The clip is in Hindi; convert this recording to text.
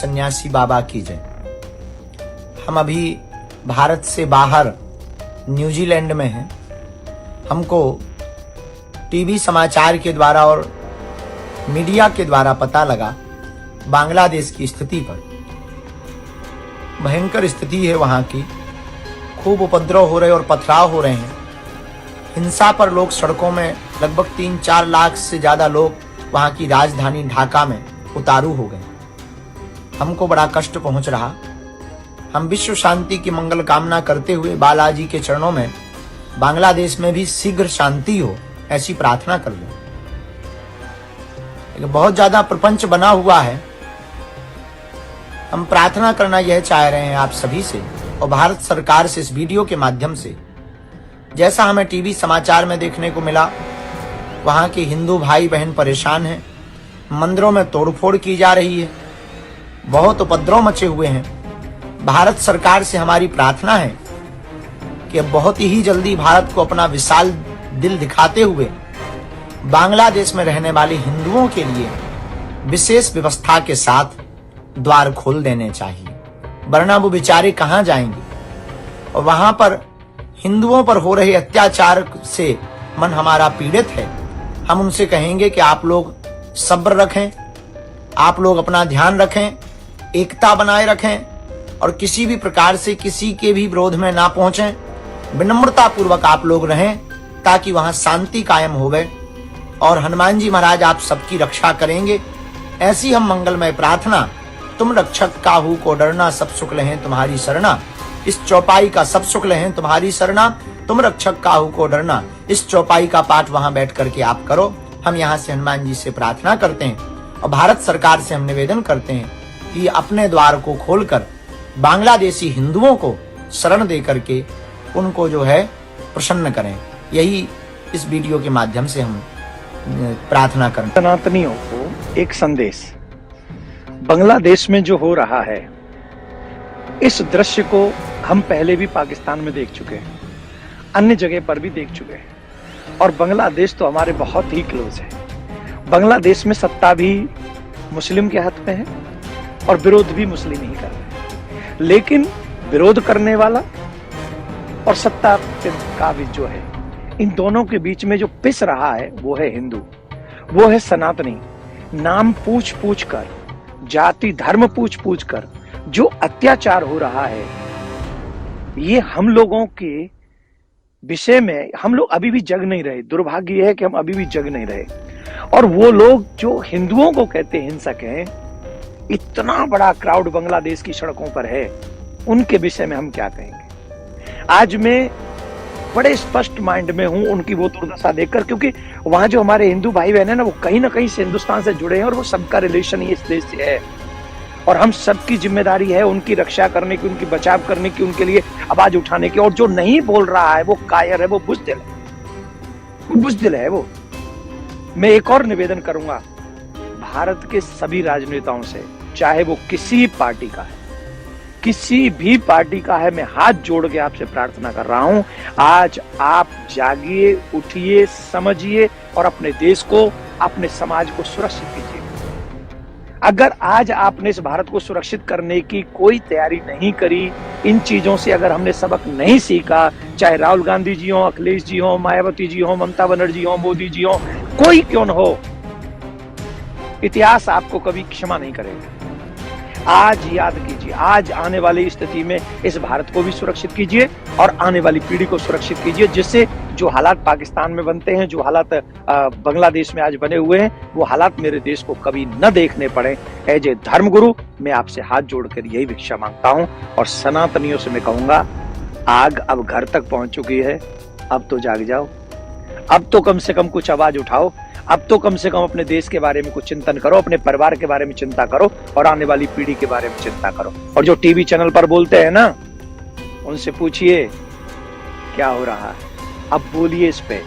सन्यासी बाबा की जय। हम अभी भारत से बाहर न्यूजीलैंड में हैं। हमको टीवी समाचार के द्वारा और मीडिया के द्वारा पता लगा बांग्लादेश की स्थिति पर। भयंकर स्थिति है वहां की, खूब उपद्रव हो रहे और पथराव हो रहे हैं। हिंसा पर लोग सड़कों में, लगभग 3-4 लाख से ज्यादा लोग वहां की राजधानी ढाका में उतारू हो गए। हमको बड़ा कष्ट पहुंच रहा। हम विश्व शांति की मंगल कामना करते हुए बालाजी के चरणों में बांग्लादेश में भी शीघ्र शांति हो, ऐसी प्रार्थना कर लो। बहुत ज्यादा प्रपंच बना हुआ है। हम प्रार्थना करना यह चाह रहे हैं आप सभी से और भारत सरकार से, इस वीडियो के माध्यम से। जैसा हमें टीवी समाचार में देखने को मिला, वहां के हिंदू भाई बहन परेशान हैं, मंदिरों में तोड़फोड़ की जा रही है, बहुत उपद्रव मचे हुए हैं। भारत सरकार से हमारी प्रार्थना है कि बहुत ही जल्दी भारत को अपना विशाल दिल दिखाते हुए बांग्लादेश में रहने वाले हिंदुओं के लिए विशेष व्यवस्था के साथ द्वार खोल देने चाहिए, वरना वो बेचारे कहां जाएंगे। और वहां पर हिंदुओं पर हो रहे अत्याचार से मन हमारा पीड़ित है। हम उनसे कहेंगे कि आप लोग सब्र रखें, आप लोग अपना ध्यान रखें, एकता बनाए रखें और किसी भी प्रकार से किसी के भी विरोध में ना पहुंचें। विनम्रता पूर्वक आप लोग रहें ताकि वहां शांति कायम होवे और हनुमान जी महाराज आप सबकी रक्षा करेंगे। ऐसी हम मंगलमय प्रार्थना। तुम रक्षक काहू को डरना, सब सुख लहें तुम्हारी शरणा। इस चौपाई का सब सुख लहें तुम्हारी शरणा, तुम रक्षक काहू को डरना। इस चौपाई का पाठ वहां बैठ करके आप करो। हम यहाँ से हनुमान जी से प्रार्थना करते हैं और भारत सरकार से हम निवेदन करते हैं कि अपने द्वार को खोलकर बांग्लादेशी हिंदुओं को शरण दे करके उनको जो है प्रसन्न करें। यही इस वीडियो के माध्यम से हम प्रार्थना करें। सनातनियों को एक संदेश। बांग्लादेश में जो हो रहा है, इस दृश्य को हम पहले भी पाकिस्तान में देख चुके हैं, अन्य जगह पर भी देख चुके हैं और बांग्लादेश तो हमारे बहुत ही क्लोज है। बांग्लादेश में सत्ता भी मुस्लिम के हाथ में है और विरोध भी मुस्लिम ही कर रहे हैं। लेकिन विरोध करने वाला और सत्ता के काबिज जो है, इन दोनों के बीच में जो पिस रहा है वो है हिंदू, वो है सनातनी। नाम पूछ पूछ कर, जाति धर्म पूछ पूछ कर जो अत्याचार हो रहा है, ये हम लोगों के विषय में हम लोग अभी भी जग नहीं रहे। दुर्भाग्य यह है कि हम अभी भी जग नहीं रहे। और वो लोग जो हिंदुओं को कहते हिंसक हैं, इतना बड़ा क्राउड बांग्लादेश की सड़कों पर है, उनके विषय में हम क्या कहेंगे। आज मैं बड़े स्पष्ट माइंड में हूं उनकी वो दुर्दशा देखकर, क्योंकि वहां जो हमारे हिंदू भाई बहन है ना, वो कहीं ना कहीं से हिंदुस्तान से जुड़े हैं और वो सबका रिलेशन ही इस देश से है और हम सबकी जिम्मेदारी है उनकी रक्षा करने की, उनकी बचाव करने की, उनके लिए आवाज उठाने की। और जो नहीं बोल रहा है वो कायर है, वो बुज़दिल है, वो बुज़दिल है वो। मैं एक और निवेदन करूंगा भारत के सभी राजनेताओं से, चाहे वो किसी पार्टी का है, किसी भी पार्टी का है, मैं हाथ जोड़ के आपसे प्रार्थना कर रहा हूं, आज आप जागिए, उठिए, समझिए और अपने देश को, अपने समाज को सुरक्षित कीजिए। अगर आज आपने इस भारत को सुरक्षित करने की कोई तैयारी नहीं करी, इन चीजों से अगर हमने सबक नहीं सीखा, चाहे राहुल गांधी जी हो, अखिलेश जी हो, मायावती जी हो, ममता बनर्जी हो, मोदी जी हो, कोई क्यों न हो, इतिहास आपको कभी क्षमा नहीं करेगा। आज याद कीजिए, आज आने वाली स्थिति में इस भारत को भी सुरक्षित कीजिए और आने वाली पीढ़ी को सुरक्षित कीजिए, जिससे जो हालात पाकिस्तान में बनते हैं, जो हालात बांग्लादेश में आज बने हुए हैं, वो हालात मेरे देश को कभी न देखने पड़े। एज ए धर्मगुरु मैं आपसे हाथ जोड़कर यही भिक्षा मांगता हूं और सनातनियों से मैं कहूंगा, आग अब घर तक पहुंच चुकी है, अब तो जाग जाओ, अब तो कम से कम कुछ आवाज उठाओ, अब तो कम से कम अपने देश के बारे में कुछ चिंतन करो, अपने परिवार के बारे में चिंता करो और आने वाली पीढ़ी के बारे में चिंता करो। और जो टीवी चैनल पर बोलते हैं ना, उनसे पूछिए क्या हो रहा है, अब बोलिए इस पे।